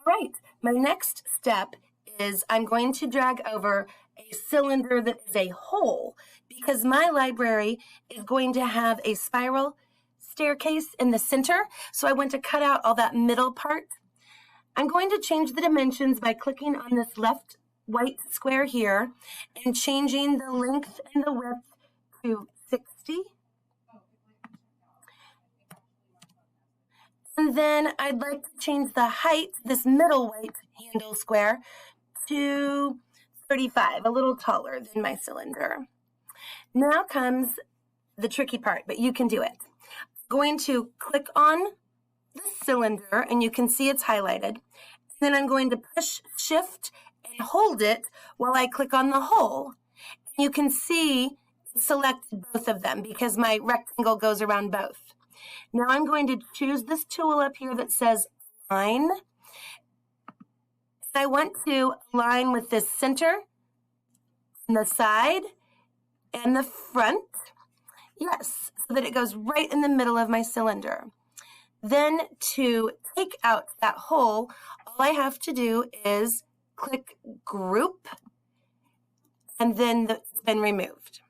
Right, my next step is I'm going to drag over a cylinder that is a hole because my library is going to have a spiral staircase in the center. So I want to cut out all that middle part. I'm going to change the dimensions by clicking on this left white square here and changing the length and the width to 60. And then I'd like to change the height, this middle white handle square, to 35, a little taller than my cylinder. Now comes the tricky part, but you can do it. I'm going to click on the cylinder, and you can see it's highlighted. Then I'm going to push Shift and hold it while I click on the hole. You can see it selected both of them because my rectangle goes around both. Now I'm going to choose this tool up here that says Align. I want to align with this center, on the side, and the front. Yes, so that it goes right in the middle of my cylinder. Then to take out that hole, all I have to do is click Group, and then it's been removed.